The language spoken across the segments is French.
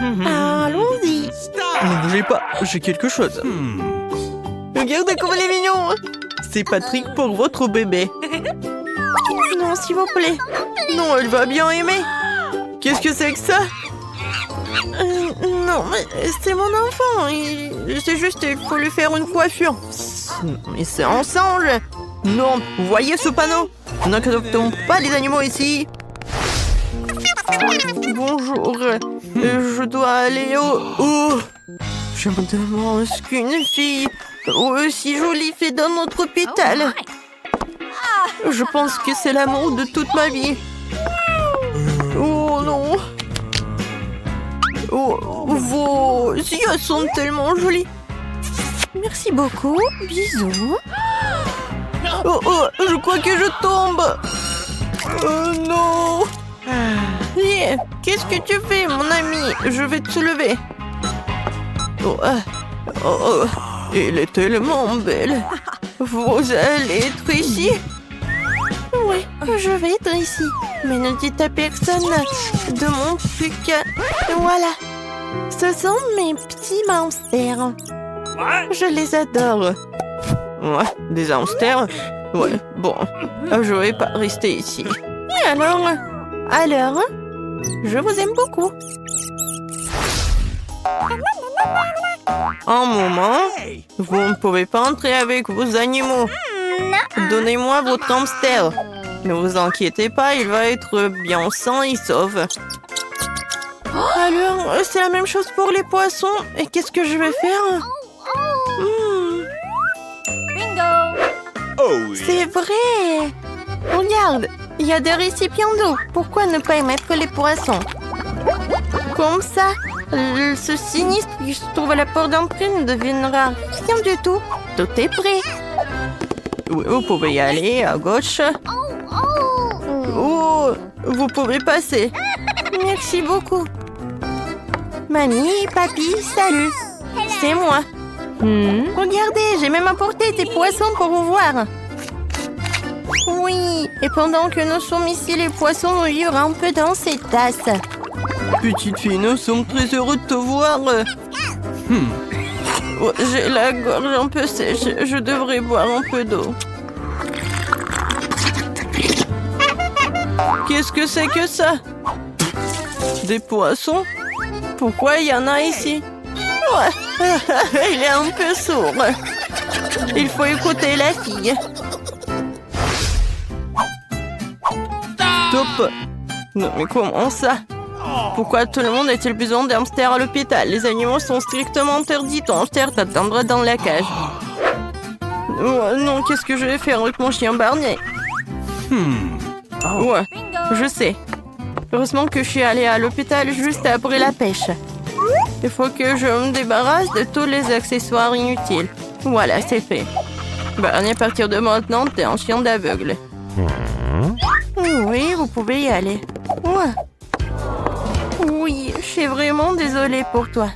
Allons-y. Ne bougez pas, j'ai quelque chose. Regardez comme il est mignon. C'est Patrick pour votre bébé. Non, s'il vous plaît. Non, elle va bien aimer. Qu'est-ce que c'est que ça? Non, mais c'est mon enfant. C'est juste, il faut lui faire une coiffure. Mais c'est ensemble. Non, vous voyez ce panneau? N'adoptons pas les animaux ici. Bonjour. Je dois aller au... Je me demande ce qu'une fille aussi jolie fait dans notre hôpital. Je pense que c'est l'amour de toute ma vie. Oh non. Oh, vos yeux sont tellement jolis. Merci beaucoup. Bisous. Oh, oh, je crois que je tombe. Oh non. Yeah. Qu'est-ce que tu fais, mon ami? Je vais te lever. Oh, oh, elle est tellement belle. Vous allez être ici? Oui, je vais être ici. Mais ne dites à personne de mon truc. Voilà. Ce sont mes petits hamsters. Je les adore. Ouais, des hamsters? Ouais, bon, je vais pas rester ici. Et alors, je vous aime beaucoup. Un moment, vous ne pouvez pas entrer avec vos animaux. Donnez-moi votre hamster. Ne vous inquiétez pas, il va être bien sain et sauf. Alors, c'est la même chose pour les poissons. Et qu'est-ce que je vais faire? C'est vrai. Regarde, il y a des récipients d'eau. Pourquoi ne pas y mettre les poissons? Comme ça, ce sinistre qui se trouve à la porte d'entrée ne deviendra rien du tout. Tout est prêt. Oui, vous pouvez y aller à gauche. Oh, vous pouvez passer. Merci beaucoup. Mamie, papy, salut. C'est moi. Regardez, j'ai même apporté des poissons pour vous voir. Oui, et pendant que nous sommes ici, les poissons vont vivre un peu dans ces tasses. Petite fille, nous sommes très heureux de te voir. Oh, j'ai la gorge un peu sèche. Je devrais boire un peu d'eau. Qu'est-ce que c'est que ça? Des poissons? Pourquoi il y en a ici? Ouais, il est un peu sourd. Il faut écouter la fille. Stop! Non, mais comment ça? Pourquoi tout le monde a-t-il besoin d'hamsters à l'hôpital? Les animaux sont strictement interdits. Ton hamster t'attendra dans la cage. Oh, non, qu'est-ce que je vais faire avec mon chien Barney? Ouais, je sais. Heureusement que je suis allée à l'hôpital juste après la pêche. Il faut que je me débarrasse de tous les accessoires inutiles. Voilà, c'est fait. Barney, à partir de maintenant, t'es un chien d'aveugle. Oui, vous pouvez y aller. Ouais. Oui, je suis vraiment désolée pour toi.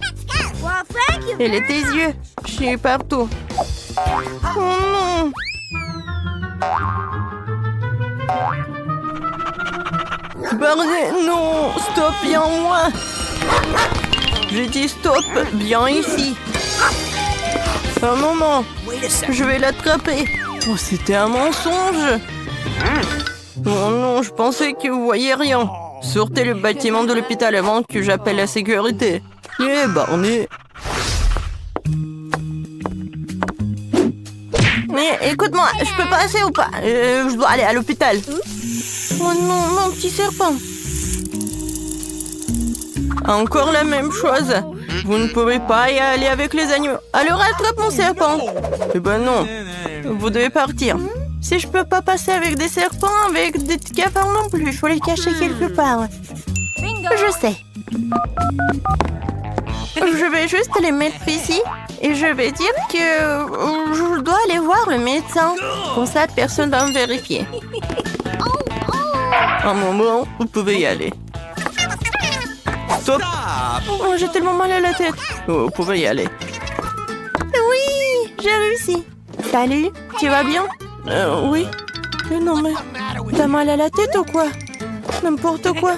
Et tes yeux, je suis partout. Oh non! Barney, non! Stop, viens moi! J'ai dit stop, viens ici! Un moment, je vais l'attraper! Oh, c'était un mensonge! Oh non, je pensais que vous voyez rien! Sortez le bâtiment de l'hôpital avant que j'appelle la sécurité! Eh, Barney! Mais écoute-moi, je peux passer ou pas? Je dois aller à l'hôpital. Oh non, mon petit serpent. Encore la même chose. Vous ne pouvez pas y aller avec les animaux. Alors attrape mon serpent. Eh ben non. Vous devez partir. Si je peux pas passer avec des serpents, avec des cafards non plus, il faut les cacher quelque part. Je sais. Je vais juste les mettre ici et je vais dire que je dois aller voir le médecin. Comme ça, personne va me vérifier. Un moment, vous pouvez y aller. Stop! Oh, j'ai tellement mal à la tête. Oh, vous pouvez y aller. Oui, j'ai réussi. Salut, tu vas bien? Oui. Non mais, t'as mal à la tête ou quoi? N'importe quoi.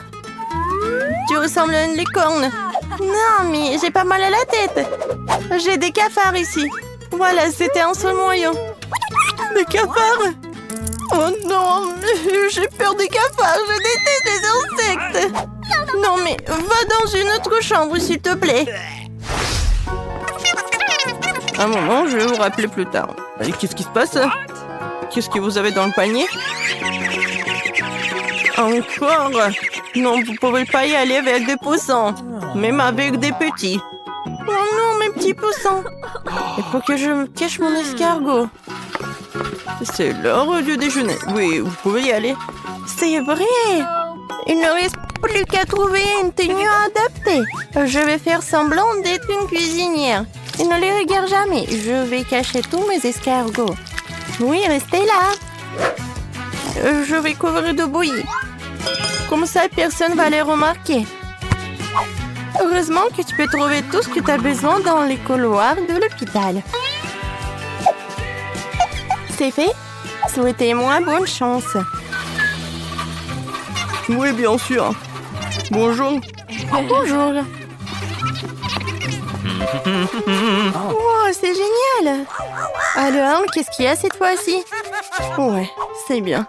Tu ressembles à une licorne. Non, mais j'ai pas mal à la tête. J'ai des cafards ici. Voilà, c'était un seul moyen. Des cafards? Oh non, j'ai peur des cafards. Je déteste les insectes. Non, mais va dans une autre chambre, s'il te plaît. Un moment, je vais vous rappeler plus tard. Qu'est-ce qui se passe? Qu'est-ce que vous avez dans le panier? Encore? Non, vous pouvez pas y aller avec des poussins. Même avec des petits. Oh non, mes petits poussins. Il faut que je me cache mon escargot. C'est l'heure du déjeuner. Oui, vous pouvez y aller. C'est vrai. Il ne reste plus qu'à trouver une tenue adaptée. Je vais faire semblant d'être une cuisinière. Ils ne les regardent jamais. Je vais cacher tous mes escargots. Oui, restez là. Je vais couvrir de bouillie. Comme ça, personne ne va les remarquer. Heureusement que tu peux trouver tout ce que tu as besoin dans les couloirs de l'hôpital. C'est fait? Souhaitez-moi bonne chance. Oui, bien sûr. Bonjour. Bonjour. Wow, c'est génial. Alors, qu'est-ce qu'il y a cette fois-ci? Ouais, c'est bien.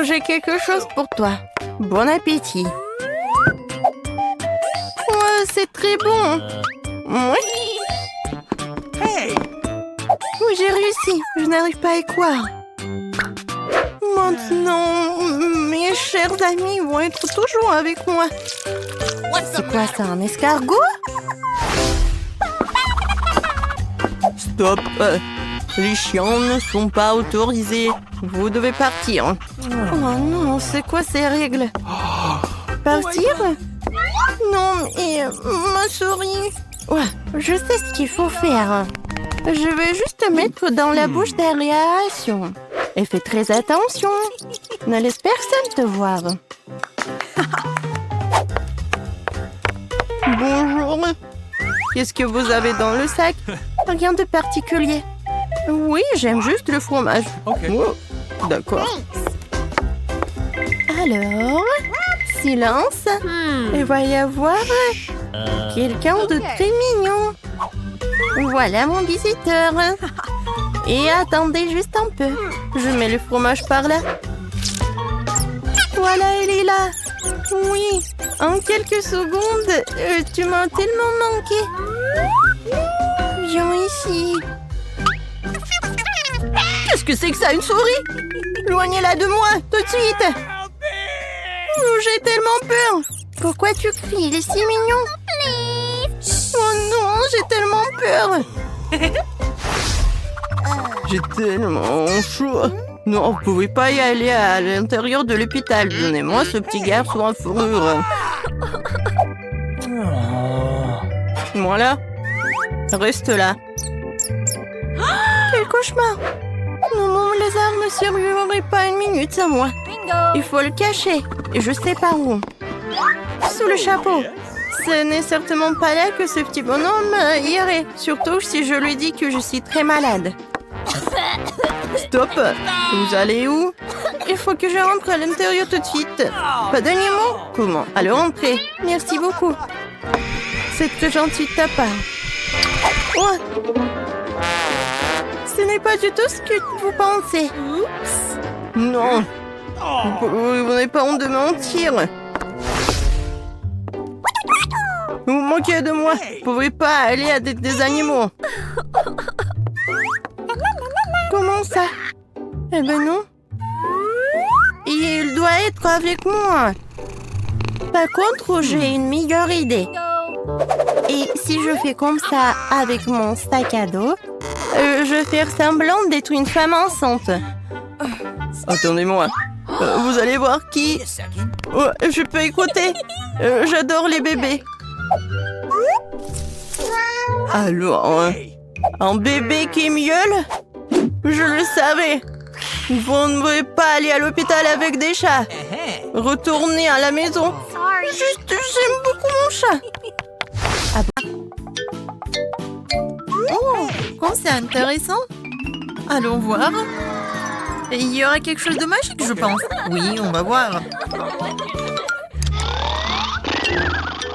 J'ai quelque chose pour toi. Bon appétit. Ouais, c'est très bon. Oui. Oui, j'ai réussi. Je n'arrive pas à y croire. Maintenant, mes chers amis vont être toujours avec moi. C'est quoi ça, un escargot? Stop. Les chiens ne sont pas autorisés. Vous devez partir. Oh non, c'est quoi ces règles? Partir? Non, mais ma souris. Ouais, je sais ce qu'il faut faire. Je vais juste te mettre dans la bouche d'aération. Et fais très attention. Ne laisse personne te voir. Bonjour. Qu'est-ce que vous avez dans le sac? Rien de particulier. Oui, j'aime juste le fromage. Oh, d'accord. Alors, silence. Il va y avoir quelqu'un de très mignon. Voilà mon visiteur. Et attendez juste un peu. Je mets le fromage par là. Voilà, elle est là. Oui, en quelques secondes, tu m'as tellement manqué. Viens ici. Qu'est-ce que c'est que ça, une souris? Éloignez-la de moi, tout de suite. Oh, j'ai tellement peur. Pourquoi tu cries? Il est si mignon. Oh non, j'ai tellement peur. J'ai tellement chaud. Non, vous pouvez pas y aller à l'intérieur de l'hôpital. Donnez-moi ce petit garçon en fourrure. Voilà. Reste là. Quel cauchemar. Non, mon lézard ne survivrait pas une minute sans moi. Il faut le cacher. Et je sais pas où. Sous le chapeau. Ce n'est certainement pas là que ce petit bonhomme irait. Surtout si je lui dis que je suis très malade. Stop. Vous allez où? Il faut que je rentre à l'intérieur tout de suite. Pas dernier mot? Comment? Allez, rentrez. Merci beaucoup. C'est très gentil de ta part. Oh. Ce n'est pas du tout ce que vous pensez. Oups. Non. Vous n'avez pas honte de mentir. Vous moquez de moi. Vous pouvez pas aller à des animaux. Comment ça? Eh ben non. Il doit être avec moi. Par contre, j'ai une meilleure idée. Et si je fais comme ça avec mon sac à dos, je vais faire semblant d'être une femme enceinte. Attendez-moi. Vous allez voir qui? Oh, je peux écouter. J'adore les bébés. Alors, un bébé qui miaule? Je le savais. Vous ne pouvez pas aller à l'hôpital avec des chats. Retournez à la maison. Juste, j'aime beaucoup mon chat. Ah bon? Oh, comme c'est intéressant. Allons voir. Il y aura quelque chose de magique, je pense. Oui, on va voir.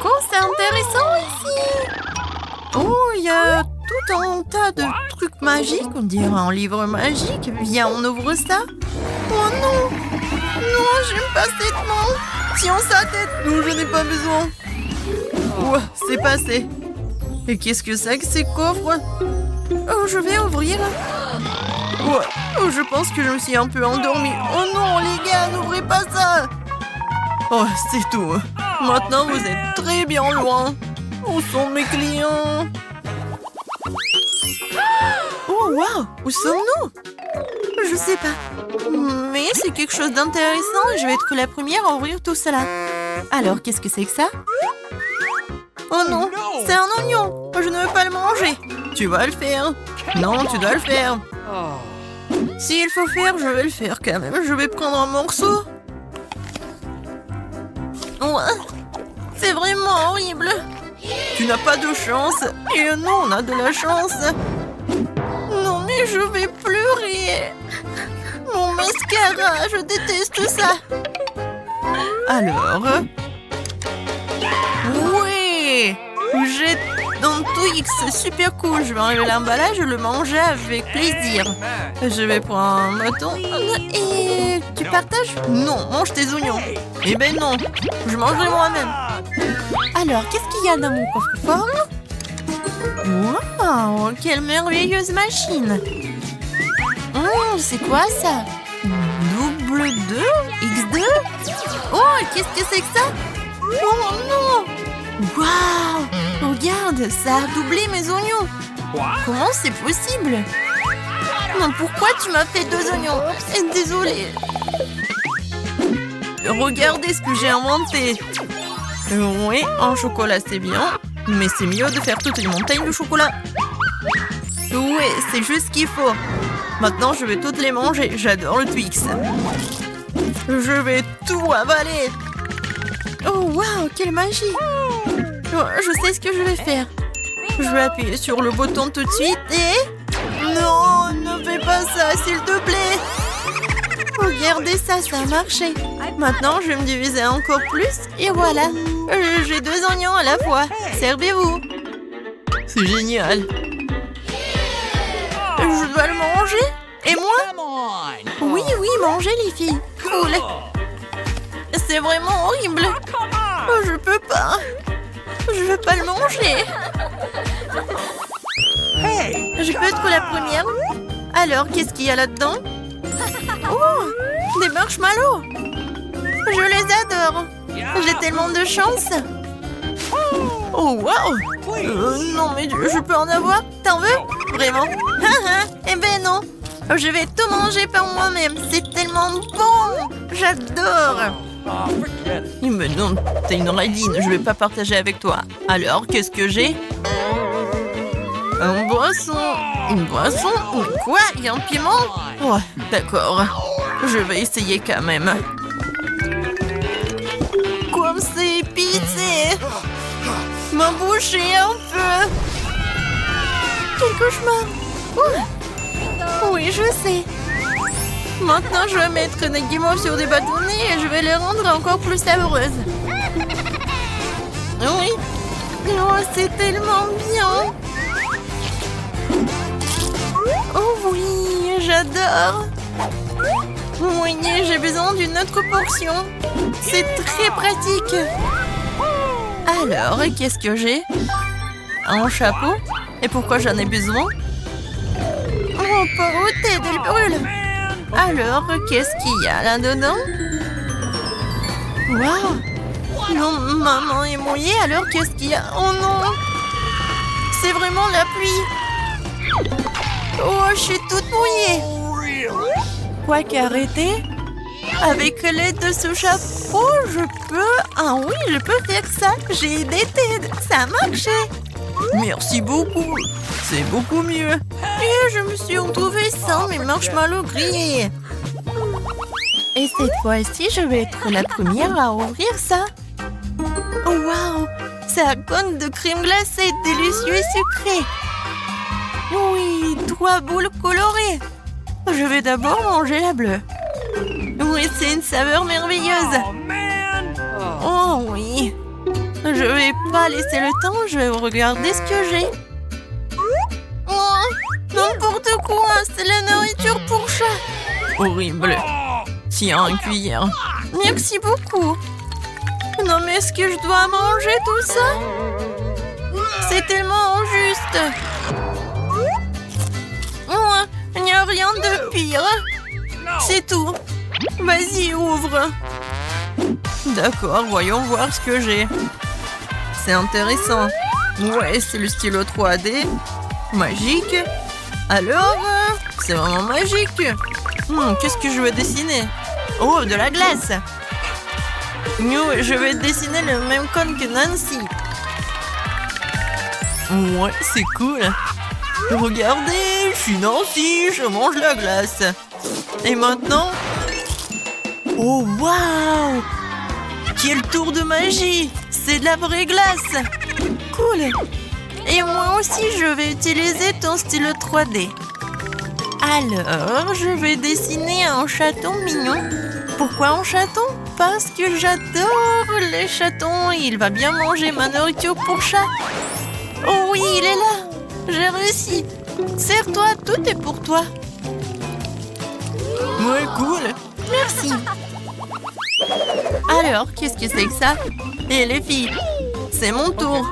Comme c'est intéressant ici. Oh, il y a tout un tas de trucs magiques. On dirait un livre magique. Viens, on ouvre ça. Oh non. Non, j'aime pas cette main. Tiens sa tête. Non, je n'ai pas besoin. Ouah, c'est passé. Et qu'est-ce que c'est que ces coffres? Oh, je vais ouvrir. Ouais. Oh, je pense que je me suis un peu endormie. Oh non, les gars, n'ouvrez pas ça. Oh, c'est tout. Maintenant, vous êtes très bien loin. Où sont mes clients? Oh, waouh! Où sommes-nous? Je sais pas. Mais c'est quelque chose d'intéressant et je vais être la première à ouvrir tout cela. Alors, qu'est-ce que c'est que ça? Oh non, c'est un oignon. Je ne veux pas le manger. Tu vas le faire. Non, tu dois le faire. S'il faut faire, je vais le faire quand même. Je vais prendre un morceau. Ouais, c'est vraiment horrible. Tu n'as pas de chance. Et non, on a de la chance. Non, mais je vais pleurer. Mon mascara, je déteste ça. Alors... Oui, j'ai un Twix, c'est super cool. Je vais enlever l'emballage et le manger avec plaisir. Je vais prendre un bâton. Et tu partages? Non, mange tes oignons. Eh ben non, je mangerai moi-même. Alors, qu'est-ce qu'il y a dans mon coffre-fort? Wow, quelle merveilleuse machine. C'est quoi ça? Double 2? X2? Oh, qu'est-ce que c'est que ça? Oh non! Waouh! Regarde, ça a doublé mes oignons. Comment c'est possible? Non, pourquoi tu m'as fait 2 oignons? Désolée. Regardez ce que j'ai inventé. Oui, en chocolat c'est bien, mais c'est mieux de faire toutes les montagnes de chocolat. Oui, c'est juste ce qu'il faut. Maintenant, je vais toutes les manger. J'adore le Twix. Je vais tout avaler. Oh, waouh, quelle magie! Oh, je sais ce que je vais faire. Je vais appuyer sur le bouton tout de suite et... Non, ne fais pas ça, s'il te plaît. Regardez ça, ça a marché. Maintenant, je vais me diviser encore plus et voilà. J'ai 2 oignons à la fois. Servez-vous. C'est génial. Je dois le manger? Et moi? Oui, oui, mangez les filles. Cool. C'est vraiment horrible. Oh, je peux pas. Je veux pas le manger. Je peux être la première? Alors, qu'est-ce qu'il y a là-dedans? Oh, des marshmallows. Je les adore. J'ai tellement de chance. Oh, waouh. Non, mais je peux en avoir? T'en veux? Vraiment? Eh ben non. Je vais tout manger par moi-même. C'est tellement bon. J'adore. Mais non, t'es une radine. Je vais pas partager avec toi. Alors, qu'est-ce que j'ai? Une boisson. Une boisson? Quoi? Il y a un piment? Oh, d'accord. Je vais essayer quand même. Comme c'est épicé. Ma bouche est un peu... Quel cauchemar. Oui, je sais. Maintenant, je vais mettre des guimauves sur des bâtonnets et je vais les rendre encore plus savoreuses. Oui. Oh, c'est tellement bien. Oh oui, j'adore. Oui, j'ai besoin d'une autre portion. C'est très pratique. Alors, qu'est-ce que j'ai? Un chapeau? Et pourquoi j'en ai besoin? Oh, pauvreté, elle brûle. Alors, qu'est-ce qu'il y a là-dedans? Waouh! Non, maman est mouillée, alors qu'est-ce qu'il y a? Oh non! C'est vraiment la pluie! Oh, je suis toute mouillée! Quoi qu'arrêter? Avec l'aide de ce chapeau, je peux... Ah oui, je peux faire ça! J'ai aidé Ted! Ça a marché! Merci beaucoup! C'est beaucoup mieux! Et je me suis retrouvée sans mes marshmallows grillés! Et cette fois-ci, je vais être la première à ouvrir ça! Oh, waouh! Ça conne de crème glacée délicieux et sucré! Oui, 3 boules colorées! Je vais d'abord manger la bleue. Oui, c'est une saveur merveilleuse! Oh oui! Je vais pas laisser le temps, je vais regarder ce que j'ai. Oh, n'importe quoi, c'est la nourriture pour chat. Horrible. Tiens, une cuillère. Merci beaucoup. Non, mais est-ce que je dois manger tout ça? C'est tellement injuste. Oh, il n'y a rien de pire. C'est tout. Vas-y, ouvre. D'accord, voyons voir ce que j'ai. C'est intéressant. Ouais, c'est le stylo 3D. Magique. Alors, c'est vraiment magique. Qu'est-ce que je vais dessiner? Oh, de la glace. Je vais dessiner le même cône que Nancy. Ouais, c'est cool. Regardez, je suis Nancy, je mange la glace. Et maintenant... Oh, waouh! Quel tour de magie! C'est de la vraie glace! Cool! Et moi aussi, je vais utiliser ton stylo 3D. Alors, je vais dessiner un chaton mignon. Pourquoi un chaton? Parce que j'adore les chatons. Il va bien manger ma nourriture pour chat. Oh oui, il est là! J'ai réussi! Serre-toi, tout est pour toi. Ouais, cool! Merci! Alors, qu'est-ce que c'est que ça? Et les filles, c'est mon tour.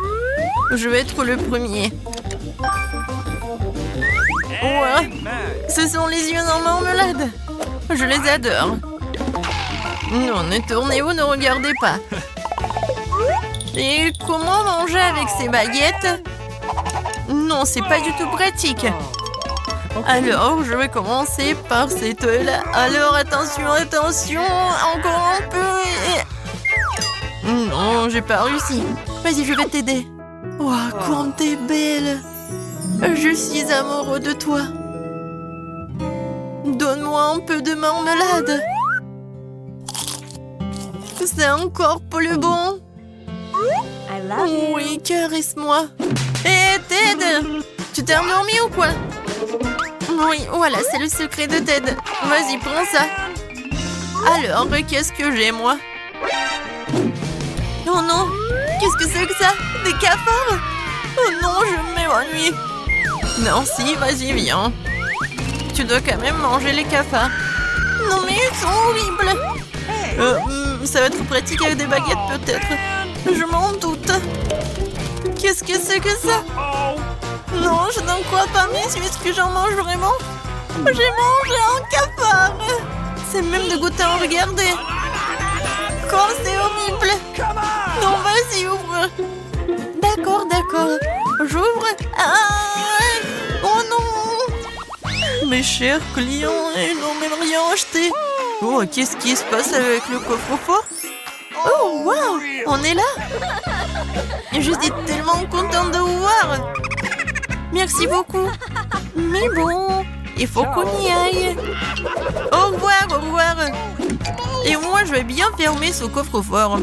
Je vais être le premier. Ouais, ce sont les yeux en marmelade. Je les adore. Non, ne tournez vous, ne regardez pas. Et comment manger avec ces baguettes? Non, c'est pas du tout pratique. Alors, je vais commencer par cette là. Alors, attention, attention, encore un peu. Non, j'ai pas réussi. Vas-y, je vais t'aider. Oh, comme t'es belle. Je suis amoureux de toi. Donne-moi un peu de marmelade. C'est encore plus bon. Oui, caresse-moi. Hé, Ted, tu t'es endormi ou quoi? Oui, voilà, c'est le secret de Ted. Vas-y, prends ça. Alors, qu'est-ce que j'ai, moi? Oh non, qu'est-ce que c'est que ça? Des cafards? Oh non, je m'évanouis. Nancy, vas-y, viens. Tu dois quand même manger les cafards. Non, mais ils sont horribles. Ça va être pratique avec des baguettes, peut-être. Je m'en doute. Qu'est-ce que c'est que ça? Non, je n'en crois pas, mais est-ce que j'en mange vraiment? J'ai mangé un cafard. C'est même dégoûtant à regarder. Oh, c'est horrible. Non, vas-y, ouvre. D'accord, d'accord. J'ouvre. Ah! Oh non! Mes chers clients, ils n'ont même rien acheté. Oh, qu'est-ce qui se passe avec le coffre-fort? Oh, waouh! On est là! Je suis tellement contente de vous voir! Merci beaucoup! Mais bon, il faut qu'on y aille! Au revoir, au revoir! Et moi, je vais bien fermer ce coffre-fort.